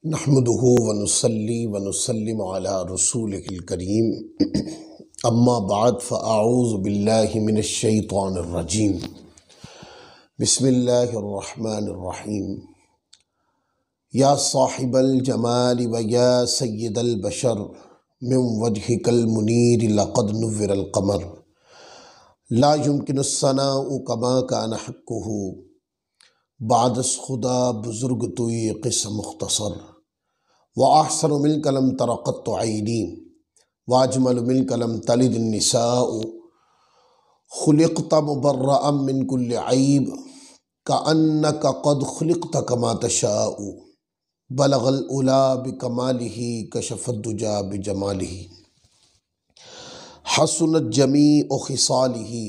नहमदुहु व नुसल्ली व नुसल्लिम अला रसूलिहिल करीम अम्मा बाद फ़अऊज़ु बिल्लाहि मिनश शैतानिर रजीम बिस्मिल्लाहिर रहमानिर रहीम। या साहिबल जमाल व या सय्यदल बशर मिन वजहिकल मुनीर लक़द नुव्विरल क़मर ला युमकिनुस सनाउ कमा कान हक़्क़ुहु बादस खुदा बुज़ुर्ग तुई क़िस्स मुख्तसर व अहसन मिन कलम तरक़त ऐनी वाजमल मिन कलम तलिद निसाउ खुलिक़त मुबर्रअम मिन कुल्लि ऐब कअन्नका क़द खुलिक़त कमा तशाउ बलगल उला बिकमालिही कशफ़द दुजा बिजमालिही हसनत जमीउ खिसालिही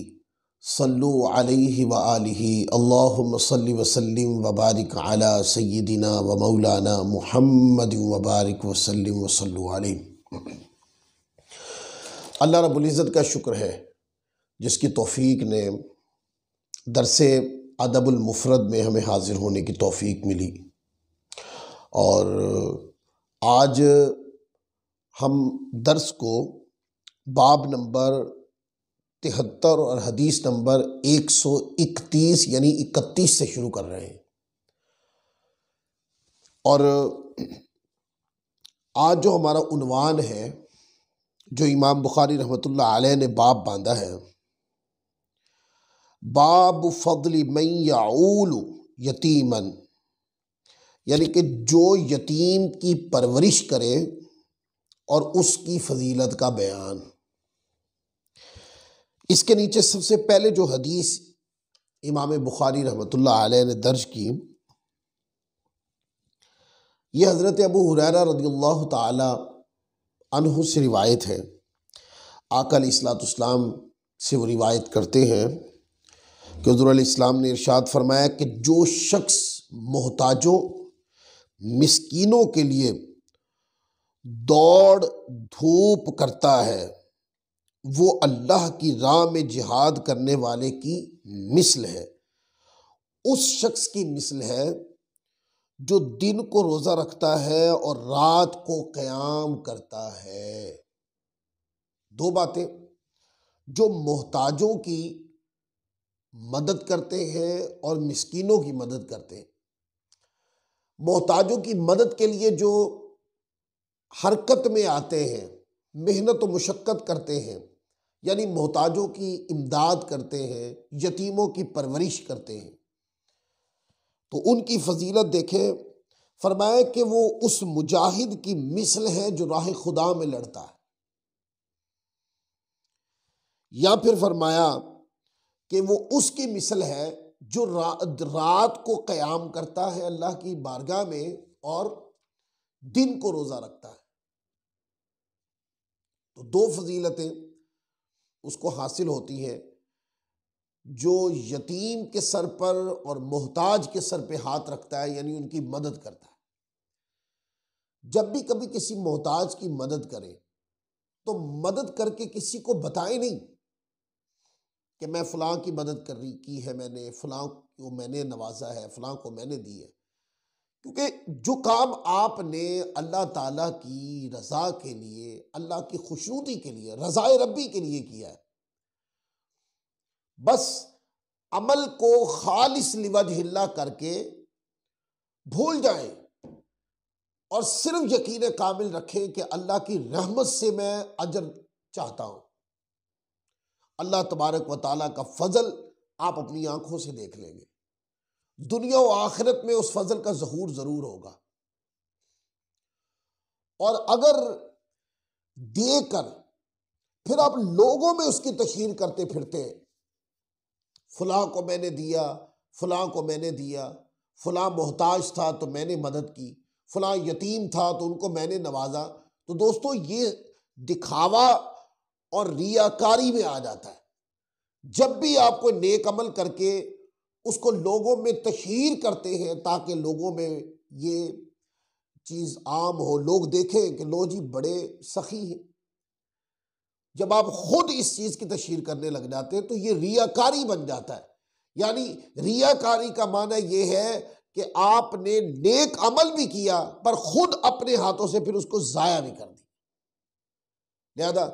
सल्लु अलैहि व आलिही अल्लाहुम्मा सल्लि व सल्लिम व बारिक अला सय्यिदिना व मौलाना मुहम्मद व बारिक व सल्लिम व सल्लु अलैहि। अल्लाह रब्बुल इज़्ज़त का शुक्र है जिसकी तौफ़ीक ने दरसे अदबुल मुफ़रद में हमें हाज़िर होने की तौफ़ीक मिली। और आज हम दर्स को बाब नंबर 73 और हदीस नंबर 131 यानी 31 से शुरू कर रहे हैं। और आज जो हमारा उन्वान है, जो इमाम बुखारी रहमतुल्लाह अलैह ने बाब बांधा है, बाब फ़द्ल मन यऊलु यतीमन, यानी कि जो यतीम की परवरिश करे और उसकी फजीलत का बयान। इसके नीचे सबसे पहले जो हदीस इमाम बुखारी रहमतुल्लाह अलैह ने दर्ज की, यह हज़रत अबू हुरैरा रज़ियल्लाहु ताला अन्हु से रिवायत है। आका अलैहिस्सलाम से वो रिवायत करते हैं कि हुज़ूर अलैहिस्सलाम ने इरशाद फरमाया कि जो शख्स मोहताजों मिस्कीनों के लिए दौड़ धूप करता है, वो अल्लाह की राह में जिहाद करने वाले की मिसल है। उस शख्स की मिसल है जो दिन को रोज़ा रखता है और रात को क़याम करता है। दो बातें, जो मोहताजों की मदद करते हैं और मिस्कीनों की मदद करते हैं। मोहताजों की मदद के लिए जो हरकत में आते हैं, मेहनत व मुशक्क़त करते हैं, यानी मोहताजों की इमदाद करते हैं, यतीमों की परवरिश करते हैं, तो उनकी फजीलत देखें। फरमाया कि वो उस मुजाहिद की मिसल है जो राह खुदा में लड़ता है। या फिर फरमाया कि वो उसकी मिसल है जो रात को क़याम करता है अल्लाह की बारगाह में और दिन को रोज़ा रखता है। तो दो फजीलतें उसको हासिल होती हैं। जो यतीम के सर पर और मोहताज के सर पे हाथ रखता है, यानी उनकी मदद करता है। जब भी कभी किसी मोहताज की मदद करें तो मदद करके किसी को बताए नहीं कि मैं फ़लाँ की मदद की है, मैंने फ़लाँ को मैंने नवाजा है, फ़लाँ को मैंने दी है। क्योंकि जो काम आपने अल्लाह ताला की रज़ा के लिए, अल्लाह की खुशनुदी के लिए, रज़ाए रब्बी के लिए किया है, बस अमल को खालिस लिवजहिल्लाह करके भूल जाएं और सिर्फ यकीन कामिल रखें कि अल्लाह की रहमत से मैं अजर चाहता हूं। अल्लाह तबारक व ताला का फजल आप अपनी आंखों से देख लेंगे। दुनिया और आखिरत में उस फजल का ज़हूर जरूर होगा। और अगर देकर फिर आप लोगों में उसकी तशहीर करते फिरते, फलां को मैंने दिया, फलां को मैंने दिया, फलां मोहताज था तो मैंने मदद की, फलां यतीम था तो उनको मैंने नवाजा, तो दोस्तों ये दिखावा और रियाकारी में आ जाता है। जब भी आप कोई नेक अमल करके उसको लोगों में तशहीर करते हैं ताकि लोगों में ये चीज़ आम हो, लोग देखें कि लो जी बड़े सखी हैं, जब आप खुद इस चीज़ की तशहीर करने लग जाते हैं तो ये रियाकारी बन जाता है। यानी रियाकारी का माना ये है कि आपने नेक अमल भी किया पर खुद अपने हाथों से फिर उसको जाया भी कर दी। लिहाजा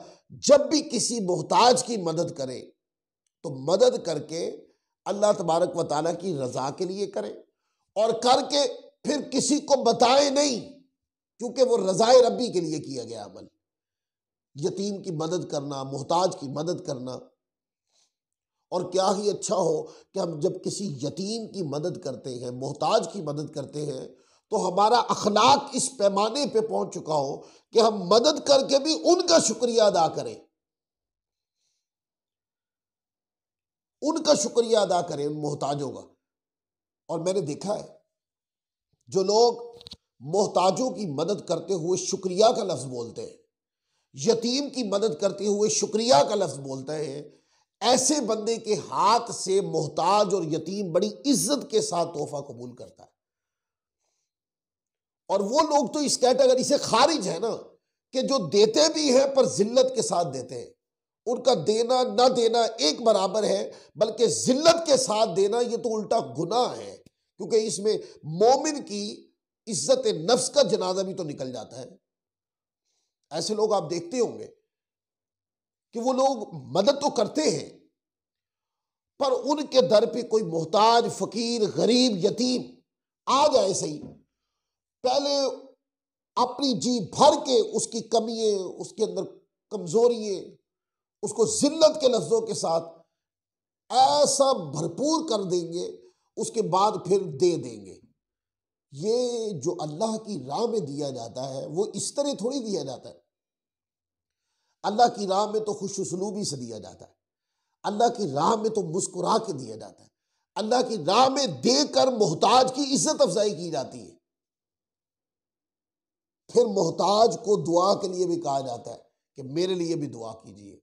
जब भी किसी मोहताज की मदद करें तो मदद करके अल्लाह तबारक व तआला की रजा के लिए करें, और करके फिर किसी को बताएं नहीं, क्योंकि वो रजाए रब्बी के लिए किया गया अमल। यतीम की मदद करना, मोहताज की मदद करना, और क्या ही अच्छा हो कि हम जब किसी यतीम की मदद करते हैं, मोहताज की मदद करते हैं, तो हमारा अखलाक इस पैमाने पे पहुंच चुका हो कि हम मदद करके भी उनका शुक्रिया अदा करें, उनका शुक्रिया अदा करें उन मोहताजों का। और मैंने देखा है जो लोग मोहताजों की मदद करते हुए शुक्रिया का लफ्ज बोलते हैं, यतीम की मदद करते हुए शुक्रिया का लफ्ज बोलते हैं, ऐसे बंदे के हाथ से मोहताज और यतीम बड़ी इज्जत के साथ तोहफा कबूल करता है। और वो लोग तो इस कैटेगरी से खारिज है ना, कि जो देते भी हैं पर जिल्लत के साथ देते हैं। उनका देना ना देना एक बराबर है, बल्कि जिल्लत के साथ देना ये तो उल्टा गुनाह है, क्योंकि इसमें मोमिन की इज्जत नफ्स का जनाजा भी तो निकल जाता है। ऐसे लोग आप देखते होंगे कि वो लोग मदद तो करते हैं, पर उनके दर पे कोई मोहताज, फकीर, गरीब, यतीम आ जाए सही, पहले अपनी जी भर के उसकी कमियां, उसके अंदर कमजोरियां, उसको जिल्लत के लफ्जों के साथ ऐसा भरपूर कर देंगे, उसके बाद फिर दे देंगे। ये जो अल्लाह की राह में दिया जाता है वो इस तरह थोड़ी दिया जाता है। अल्लाह की राह में तो खुश उसलूबी से दिया जाता है, अल्लाह की राह में तो मुस्कुरा के दिया जाता है, अल्लाह की राह में देकर मोहताज की इज्जत अफजाई की जाती है। फिर मोहताज को दुआ के लिए भी कहा जाता है कि मेरे लिए भी दुआ कीजिए।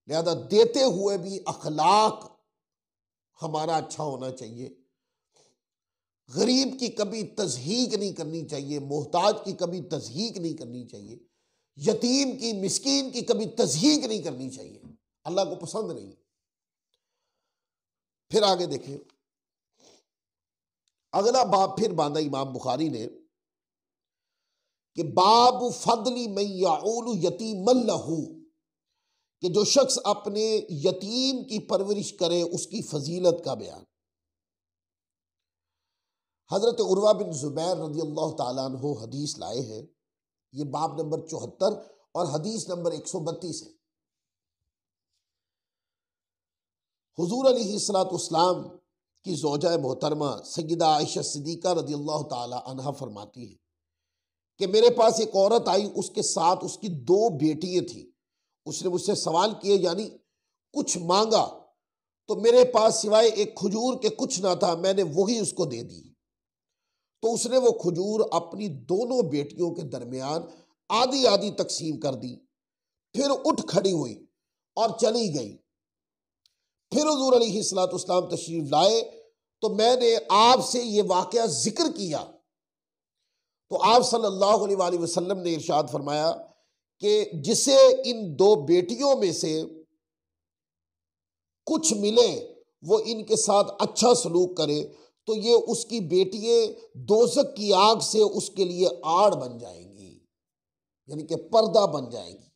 लिहाजा देते हुए भी अखलाक हमारा अच्छा होना चाहिए, गरीब की कभी तज़हीक नहीं करनी चाहिए, मोहताज की कभी तज़हीक नहीं करनी चाहिए, यतीम की, मिस्कीन की कभी तज़हीक नहीं करनी चाहिए, अल्लाह को पसंद नहीं। फिर आगे देखें, अगला बाब फिर बांधा इमाम बुखारी ने कि बाब फदली मन याउलु यतीमन लहू, कि जो शख्स अपने यतीम की परवरिश करे उसकी फजीलत का बयान। हजरत उर्वा बिन जुबैर रज़ी अल्लाह ताला अन्हु हदीस लाए हैं, ये बाब नंबर 74 और हदीस नंबर 132 है। हुजूर अलैहिस्सलाम की ज़ौजा मोहतरमा सय्यदा आयशा सिद्दीक़ा रज़ी अल्लाह ताला अन्हा फरमाती है कि मेरे पास एक औरत आई, उसके साथ उसकी 2 बेटियां थी। उसने मुझसे सवाल किए, यानी कुछ मांगा, तो मेरे पास सिवाय एक खजूर के कुछ ना था, मैंने वही उसको दे दी। तो उसने वो खजूर अपनी दोनों बेटियों के दरमियान आधी आधी तकसीम कर दी, फिर उठ खड़ी हुई और चली गई। फिर हुजूर अलैहिस्सलाम तशरीफ लाए तो मैंने आपसे ये वाकया जिक्र किया, तो आप सल्लल्लाहु अलैहि वसल्लम ने इरशाद फरमाया कि जिसे इन 2 बेटियों में से कुछ मिले वो इनके साथ अच्छा सलूक करे तो ये उसकी बेटियां दोज़ख की आग से उसके लिए आड़ बन जाएंगी, यानी कि पर्दा बन जाएंगी।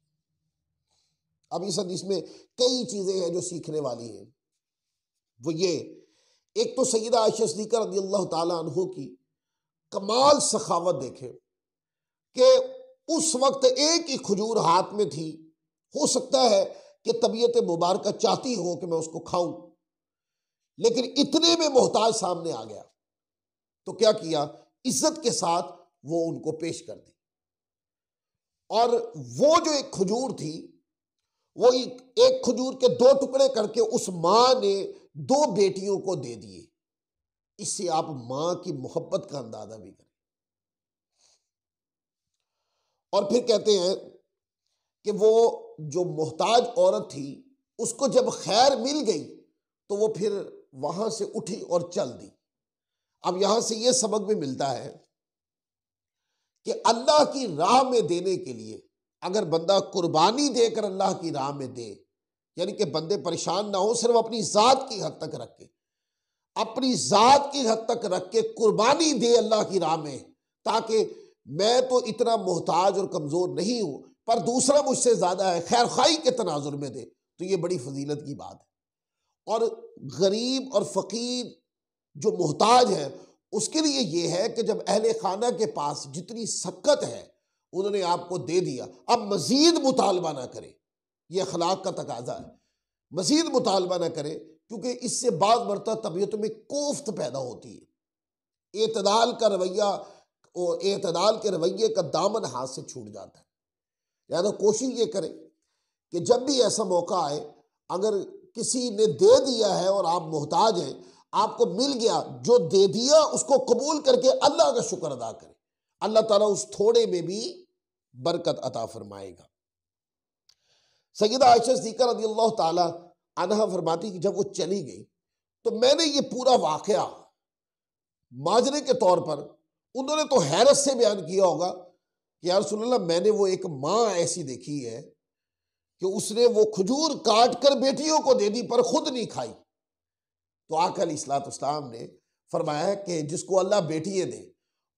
अब इस हदीस में कई चीजें हैं जो सीखने वाली हैं। वो ये, एक तो सय्यदा आयशा सिद्दीक़ा रज़ियल्लाहु ताला अन्हु की कमाल सखावत देखें कि उस वक्त एक ही खजूर हाथ में थी, हो सकता है कि तबीयत मुबारक चाहती हो कि मैं उसको खाऊं, लेकिन इतने में मोहताज सामने आ गया तो क्या किया, इज्जत के साथ वो उनको पेश कर दी। और वो जो एक खजूर थी वो एक खजूर के 2 टुकड़े करके उस मां ने 2 बेटियों को दे दिए। इससे आप मां की मोहब्बत का अंदाजा भी करें। और फिर कहते हैं कि वो जो मोहताज औरत थी उसको जब खैर मिल गई तो वो फिर वहां से उठी और चल दी। अब यहां से ये सबक भी मिलता है कि अल्लाह की राह में देने के लिए अगर बंदा कुर्बानी देकर अल्लाह की राह में दे, यानी कि बंदे परेशान ना हो, सिर्फ अपनी जात की हद तक रख के, अपनी जात की हद तक रख के कुर्बानी दे अल्लाह की राह में, ताकि मैं तो इतना मोहताज और कमज़ोर नहीं हूं पर दूसरा मुझसे ज़्यादा है, खैर खाई के तनाजुर में दे, तो ये बड़ी फजीलत की बात है। और गरीब और फ़कीर जो मोहताज है उसके लिए ये है कि जब अहले खाना के पास जितनी सक्कत है उन्होंने आपको दे दिया, अब मजीद मुतालबा ना करे, ये अखलाक का तकाजा है, मजीद मुतालबा ना करे, क्योंकि इससे बाद मरता तबीयतों में कोफ्त पैदा होती है, एतदाल का रवैया और एतदाल के रवैये का दामन हाथ से छूट जाता है। यानी कोशिश ये करें कि जब भी ऐसा मौका आए, अगर किसी ने दे दिया है और आप मोहताज हैं, आपको मिल गया, जो दे दिया उसको कबूल करके अल्लाह का शुक्र अदा करें, अल्लाह ताला उस थोड़े में भी बरकत अता फरमाएगा। सय्यदा आयशा सिद्दीक़ा रज़ियल्लाहु ताला अन्हा फरमाती कि जब वो चली गई तो मैंने ये पूरा वाकया माजरे के तौर पर, उन्होंने तो हैरत से बयान किया होगा कि या रसूलल्लाह, मैंने वो एक माँ ऐसी देखी है कि उसने वो खजूर काट कर बेटियों को दे दी पर खुद नहीं खाई। तो आका अलैहिस्सलाम ने फरमाया कि जिसको अल्लाह बेटियां दे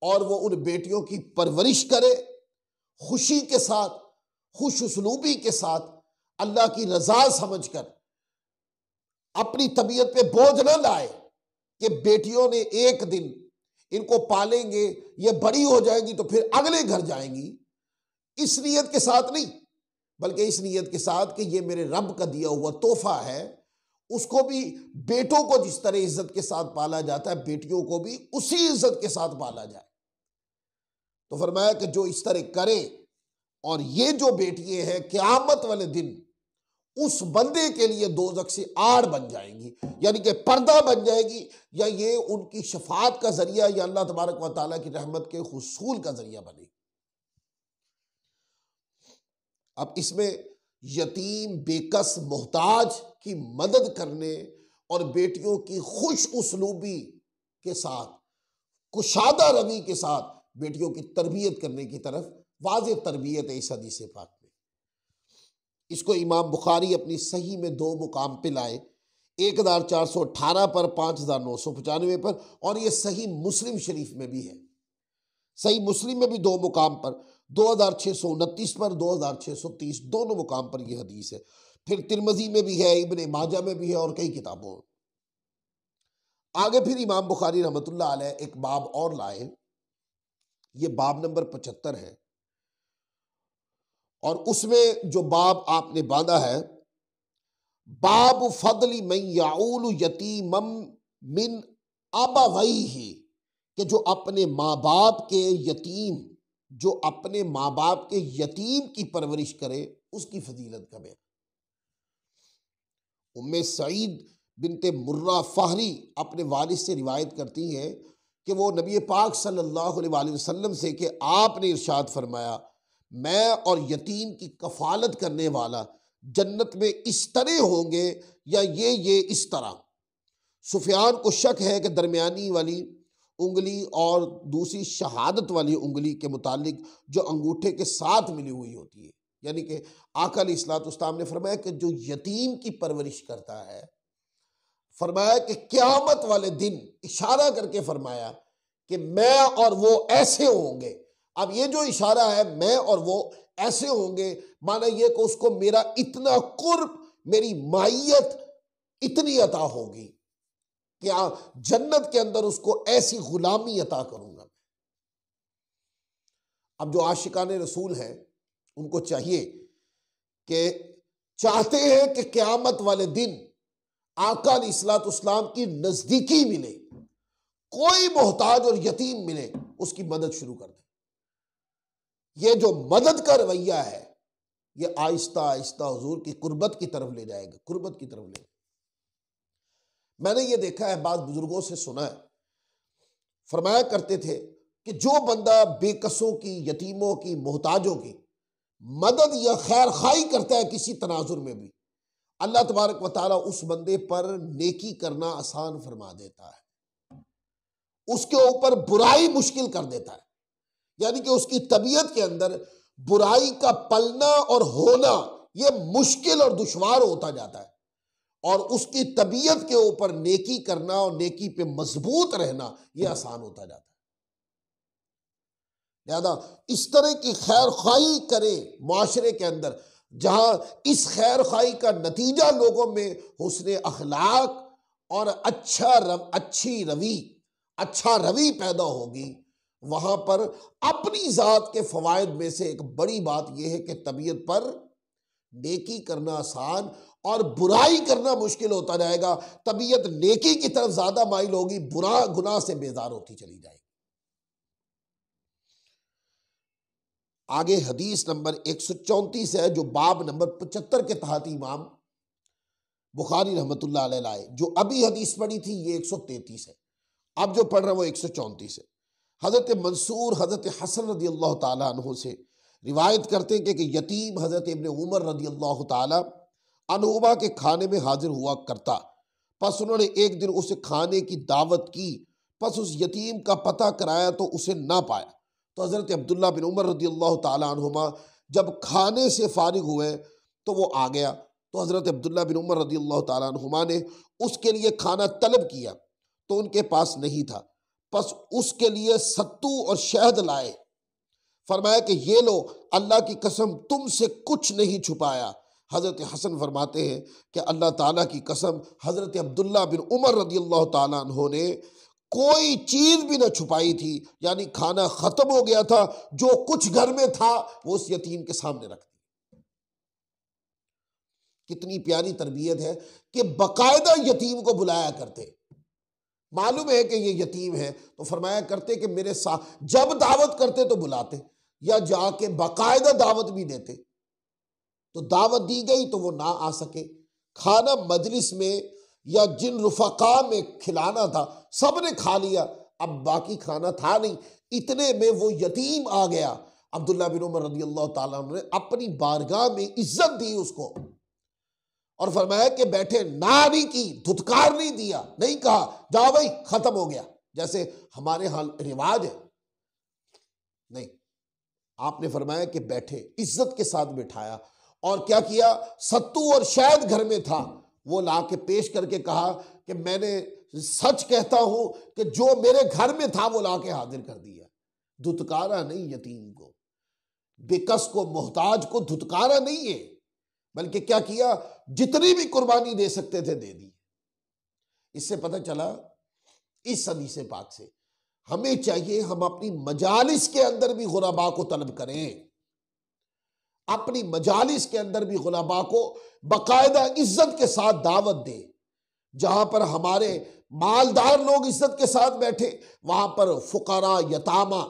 और वो उन बेटियों की परवरिश करे, खुशी के साथ, खुश उसलूबी के साथ, अल्लाह की रजा समझकर, अपनी तबीयत पे बोझ न लाए कि बेटियों ने एक दिन इनको पालेंगे, ये बड़ी हो जाएंगी तो फिर अगले घर जाएंगी, इस नीयत के साथ नहीं, बल्कि इस नीयत के साथ कि ये मेरे रब का दिया हुआ तोहफा है, उसको भी, बेटों को जिस तरह इज्जत के साथ पाला जाता है बेटियों को भी उसी इज्जत के साथ पाला जाए। तो फरमाया कि जो इस तरह करे, और ये जो बेटियां हैं क़यामत वाले दिन उस बंदे के लिए दोज़ख से आड़ बन जाएंगी, यानी कि पर्दा बन जाएगी, या ये उनकी शफाअत का जरिया या अल्लाह तबारक व तआला की रहमत के हुसूल का जरिया बनेगी। अब इसमें यतीम, बेकस, मोहताज की मदद करने और बेटियों की खुश उसलूबी के साथ, कुशादा रवि के साथ बेटियों की तरबियत करने की तरफ वाज़ेह तरबियत है इस हदीस पाक में। इसको इमाम बुखारी अपनी सही में 2 मुकाम पे लाए, 1418 पर, 5995 पर, और ये सही मुस्लिम शरीफ में भी है। सही मुस्लिम में भी 2 मुकाम पर, 2629 पर, 2630, दोनों मुकाम पर यह हदीस है। फिर तिरमिज़ी में भी है, इब्ने माजा में भी है और कई किताबों में। आगे फिर इमाम बुखारी रहमतुल्लाह अलैह एक बाब और लाए, ये बाब नंबर 75 है, और उसमें जो बाब आपने बांधा है, बाब फदली मन याउलु यतीमम मिन अबवैहि, कि जो अपने माँ बाप के यतीम, जो अपने माँ बाप के यतीम की परवरिश करे, उसकी फजीलत का बयान। उम्मे सईद बिनते मुर्रा फ़हरी अपने वालिद से रिवायत करती हैं कि वो नबी पाक सल्लल्लाहु अलैहि वसल्लम से कि आपने इरशाद फरमाया, मैं और यतीम की कफालत करने वाला जन्नत में इस तरह होंगे, या ये इस तरह। सुफियान को शक है कि दरमियानी वाली उंगली और दूसरी शहादत वाली उंगली के मुतालिक जो अंगूठे के साथ मिली हुई होती है, यानी कि आका अलैहिस्सलाम ने फरमाया कि जो यतीम की परवरिश करता है, फरमाया कि क़यामत वाले दिन, इशारा करके फरमाया कि मैं और वो ऐसे होंगे। अब ये जो इशारा है, मैं और वो ऐसे होंगे, माना ये कि उसको मेरा इतना कुर्ब, मेरी मायत इतनी अता होगी कि जन्नत के अंदर उसको ऐसी गुलामी अता करूंगा। अब जो आशिकाने रसूल हैं उनको चाहिए कि चाहते हैं कि क़यामत वाले दिन आका अलैहिस्सलाम की नजदीकी मिले, कोई मोहताज और यतीम मिले, उसकी मदद शुरू कर दे। ये जो मदद का रवैया है, ये आहिस्ता आहिस्ता हुजूर की कुर्बत की तरफ ले जाएगा, कुर्बत की तरफ ले। मैंने ये देखा है, बाद बुजुर्गों से सुना है, फरमाया करते थे कि जो बंदा बेकसों की, यतीमों की, मोहताजों की मदद या खैर खाई करता है किसी तनाजुर में भी, अल्लाह तबारक व तआला उस बंदे पर नेकी करना आसान फरमा देता है, उसके ऊपर बुराई मुश्किल कर देता है। यानी कि उसकी तबीयत के अंदर बुराई का पलना और होना ये मुश्किल और दुश्वार होता जाता है, और उसकी तबीयत के ऊपर नेकी करना और नेकी पे मजबूत रहना यह आसान होता जाता है। लिहाजा इस तरह की खैर खाई करे माशरे के अंदर, जहां इस खैर खाई का नतीजा लोगों में हुस्न अखलाक और अच्छा रवि पैदा होगी, वहां पर अपनी जात के फवायद में से एक बड़ी बात यह है कि तबीयत पर नेकी करना आसान और बुराई करना मुश्किल होता जाएगा। तबीयत नेकी की तरफ ज्यादा माइल होगी, बुरा गुनाह से बेजार होती चली जाएगी। आगे हदीस नंबर 134 है, जो बाब नंबर 75 के तहत इमाम बुखारी रहमतुल्लाह अलैह लाए। जो अभी हदीस पढ़ी थी ये 133 है, अब जो पढ़ रहे हैं वो 134 है। हजरत मंसूर हजरत हसन रदी अल्लाह ताला अन्हु से रिवायत करते हैं कि यतीम हजरत इब्ने उमर रदी अल्लाह ताला अन्हुमा के खाने में हाजिर हुआ करता। पस उन्होंने एक दिन उसे खाने की दावत की, पस उस यतीम का पता कराया तो उसे ना पाया। तो हजरत अब्दुल्ला बिन उमर रदी अल्लाह ताला अन्हुमा जब खाने से फारिग हुए तो वो आ गया। तो हजरत अब्दुल्ला बिन उमर रदी अल्लाह ताला अन्हुमा ने उसके लिए खाना तलब किया तो उनके पास नहीं था। बस उसके लिए सत्तू और शहद लाए। फरमाया कि ये लो, अल्लाह की कसम तुमसे कुछ नहीं छुपाया। हजरत हसन फरमाते हैं कि अल्लाह ताला की कसम, हजरत अब्दुल्ला बिन उमर रदी अल्लाह ताला अन्हों ने कोई चीज भी न छुपाई थी, यानी खाना खत्म हो गया था, जो कुछ घर में था वो उस यतीम के सामने रख दिया। कितनी प्यारी तरबियत है कि बकायदा यतीम को बुलाया करते। मालूम है कि ये यतीम है तो फरमाया करते कि मेरे साथ जब दावत करते तो बुलाते, या जाके बाकायदा दावत भी देते। तो दावत दी गई तो वो ना आ सके, खाना मजलिस में या जिन रुफका में खिलाना था सब ने खा लिया, अब बाकी खाना था नहीं। इतने में वो यतीम आ गया। अब्दुल्ला बिन उमर रज़ी अल्लाह ताला ने अपनी बारगाह में इज्जत दी उसको और फरमाया कि बैठे, ना नहीं की, धुतकार नहीं दिया, नहीं कहा जाओ भाई खत्म हो गया जैसे हमारे यहाँ रिवाज है। नहीं, आपने फरमाया कि बैठे, इज्जत के साथ बिठाया और क्या किया, सत्तू और शहद घर में था वो ला के पेश करके कहा कि मैंने सच कहता हूं कि जो मेरे घर में था वो ला के हाजिर कर दिया। धुतकारा नहीं यतीम को, बेकस को, मोहताज को धुतकारा नहीं है, बल्कि क्या किया, जितनी भी कुर्बानी दे सकते थे दे दी। इससे पता चला इस हदीस पाक से हमें चाहिए हम अपनी मजालिस के अंदर भी गुरबा को तलब करें, अपनी मजालिस के अंदर भी गुरबा को बाकायदा इज्जत के साथ दावत दें। जहां पर हमारे मालदार लोग इज्जत के साथ बैठे वहां पर फुकरा, यतामा,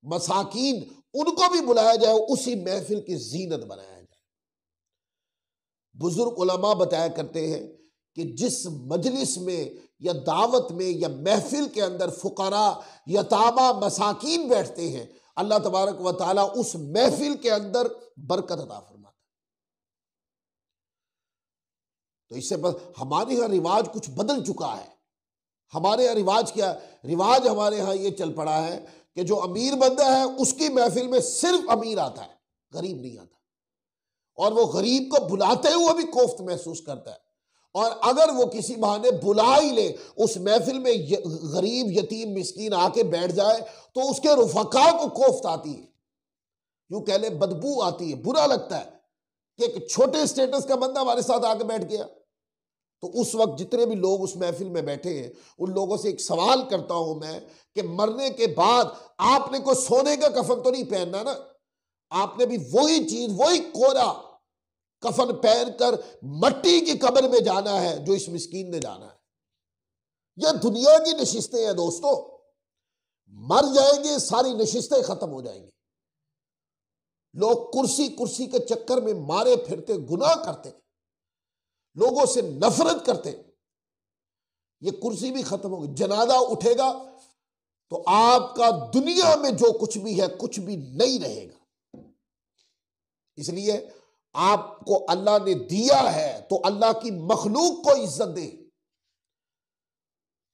मसाकीन उनको भी बुलाया जाए, उसी महफिल की जीनत बनाया जाए। बुजुर्ग उलमा बताया करते हैं कि जिस मजलिस में या दावत में या महफिल के अंदर फुकरा, यतामा, मसाकीन बैठते हैं, अल्लाह तबारक व तआला उस महफिल के अंदर बरकत अता फरमाता। तो इससे हमारे यहाँ रिवाज कुछ बदल चुका है। हमारे यहाँ रिवाज क्या, रिवाज हमारे यहाँ ये चल पड़ा है कि जो अमीर बंदा है उसकी महफिल में सिर्फ अमीर आता है, गरीब नहीं आता, और वो गरीब को बुलाते हुए भी कोफ्त महसूस करता है। और अगर वो किसी बहाने बुला ही ले, उस महफिल में गरीब, यतीम, मिस्कीन आके बैठ जाए तो उसके रुफका को कोफ्त आती है, यूं कह ले बदबू आती है, बुरा लगता है कि एक छोटे स्टेटस का बंदा हमारे साथ आके बैठ गया। तो उस वक्त जितने भी लोग उस महफिल में बैठे हैं उन लोगों से एक सवाल करता हूं मैं कि मरने के बाद आपने कोई सोने का कफन तो नहीं पहनना ना, आपने भी वही चीज, वही कोरा कफन पहन कर मट्टी की कब्र में जाना है जो इस मिस्कीन ने जाना है। यह दुनिया की नशिस्तें हैं दोस्तों, मर जाएंगे, सारी नशिस्तें खत्म हो जाएंगी। लोग कुर्सी कुर्सी के चक्कर में मारे फिरते, गुनाह करते, लोगों से नफरत करते, ये कुर्सी भी खत्म होगी। जनाजा उठेगा तो आपका दुनिया में जो कुछ भी है कुछ भी नहीं रहेगा। इसलिए आपको अल्लाह ने दिया है तो अल्लाह की मखलूक को इज्जत दे।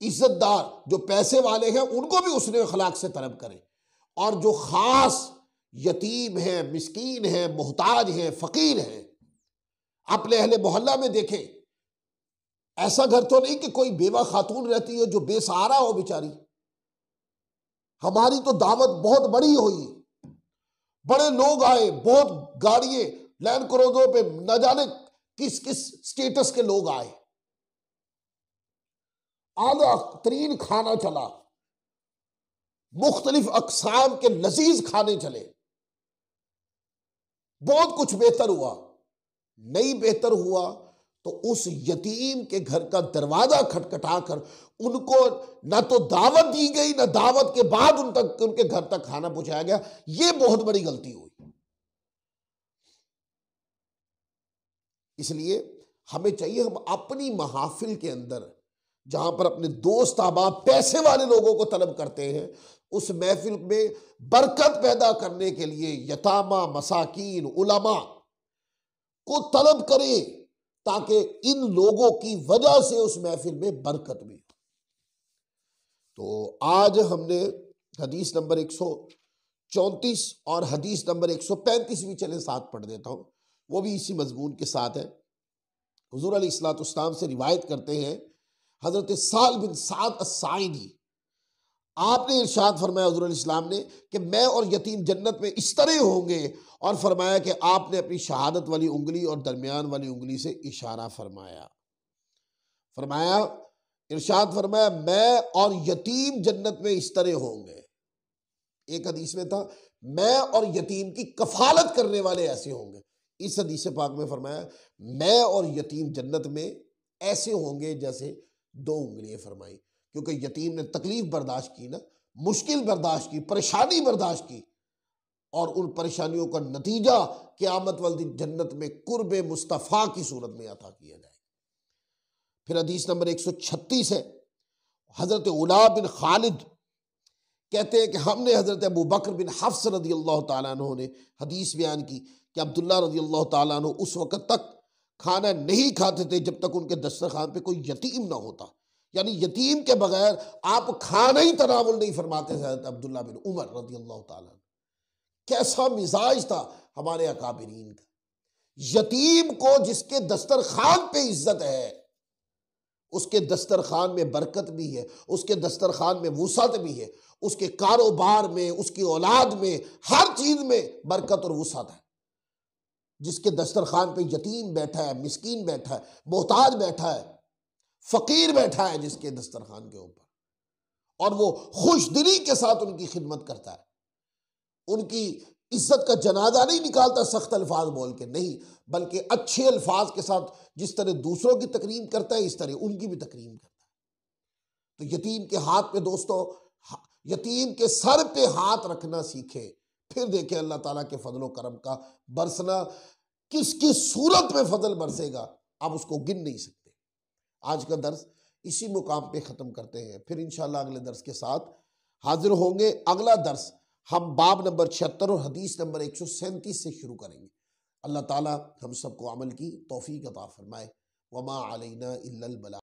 इज्जतदार जो पैसे वाले हैं उनको भी उसने अखलाक से तलब करे, और जो खास यतीम है, मिस्कीन है, मोहताज है, फकीर है, अपने अहले मोहल्ला में देखें ऐसा घर तो नहीं कि कोई बेवा खातून रहती है जो बेसहारा हो बेचारी। हमारी तो दावत बहुत बड़ी हुई, बड़े लोग आए, बहुत गाड़ियां लैंड क्रूजर पे न जाने किस किस स्टेटस के लोग आए, आला तरीन खाना चला, मुख्तलिफ अकसाम के लजीज खाने चले, बहुत कुछ बेहतर हुआ। नहीं बेहतर हुआ तो उस यतीम के घर का दरवाजा खटखटाकर उनको ना तो दावत दी गई, ना दावत के बाद उनके घर तक खाना पहुंचाया गया। यह बहुत बड़ी गलती हुई। इसलिए हमें चाहिए हम अपनी महाफिल के अंदर जहां पर अपने दोस्त अहबाब पैसे वाले लोगों को तलब करते हैं, उस महफिल में बरकत पैदा करने के लिए यतामा, मसाकीन, उलमा को तलब करें, ताकि इन लोगों की वजह से उस महफिल में बरकत भी। तो आज हमने हदीस नंबर 134 और हदीस नंबर 135 भी चले साथ पढ़ देता हूं, वो भी इसी मजमून के साथ है। हुजूर अलैहिस्सलाम से रिवायत करते हैं हजरत साल बिन साद अस्साइदी, आपने इरशाद फरमाया हुजूर अलैहिस्सलाम ने कि मैं और यतीम जन्नत में इस तरह होंगे, और फरमाया कि आपने अपनी शहादत वाली उंगली और दरमियान वाली उंगली से इशारा फरमाया। फरमाया, इरशाद फरमाया, मैं और यतीम जन्नत में इस तरह होंगे। एक हदीस में था मैं और यतीम की कफालत करने वाले ऐसे होंगे। इस हदीस पाक में फरमाया मैं और यतीम जन्नत में ऐसे होंगे जैसे दो उंगलियां फरमाई, क्योंकि यतीम ने तकलीफ बर्दाश्त की ना, मुश्किल बर्दाश्त की, परेशानी बर्दाश्त की, और उन परेशानियों का नतीजा क़यामत वाले दिन जन्नत में कुर्बे मुस्तफ़ा की सूरत में अता किया जाए। फिर हदीस नंबर 136 है, हजरत उला बिन खालिद कहते हैं कि हमने हजरत अबू बकर बिन हफ्स रदी अल्लाह तआला अन्हु ने हदीस बयान की कि अब्दुल्ला रदी अल्लाह तआला अन्हु उस वक़्त तक खाना नहीं खाते थे जब तक उनके दस्तरखान पे कोई यतीम ना होता, यानी यतीम के बगैर आप खाना ही तनावुल नहीं फरमाते थे। अब्दुल्ला बिन उमर रदी अल्लाह तआला, कैसा मिजाज था हमारे अकाबिरीन का। यतीम को जिसके दस्तरखान पे इज्जत है, उसके दस्तरखान में बरकत भी है, उसके दस्तरखान में वुसअत भी है, उसके कारोबार में, उसकी औलाद में, हर चीज में बरकत और वुसअत है। जिसके दस्तरखान पे यतीम बैठा है, मिस्कीन बैठा है, मोहताज बैठा है, फकीर बैठा है जिसके दस्तरखान के ऊपर, और वो खुश दिली के साथ उनकी खिदमत करता है, उनकी इज्जत का जनाजा नहीं निकालता सख्त अल्फाज बोल के, नहीं, बल्कि अच्छे अल्फाज के साथ जिस तरह दूसरों की तकरीम करता है इस तरह उनकी भी तकरीम करता है। तो यतीम के हाथ पे दोस्तों, यतीम के सर पे हाथ रखना सीखे, फिर देखें अल्लाह ताला के फजल करम का बरसना किस किस सूरत में फजल बरसेगा, आप उसको गिन नहीं सकते। आज का दर्स इसी मुकाम पे ख़त्म करते हैं, फिर इंशाअल्लाह अगले दर्स के साथ हाजिर होंगे। अगला दर्स हम बाब नंबर 76 और हदीस नंबर 137 से शुरू करेंगे। अल्लाह ताला हम सबको अमल की तौफीक अता फरमाए। वमा अलैना इल्लल बलाग।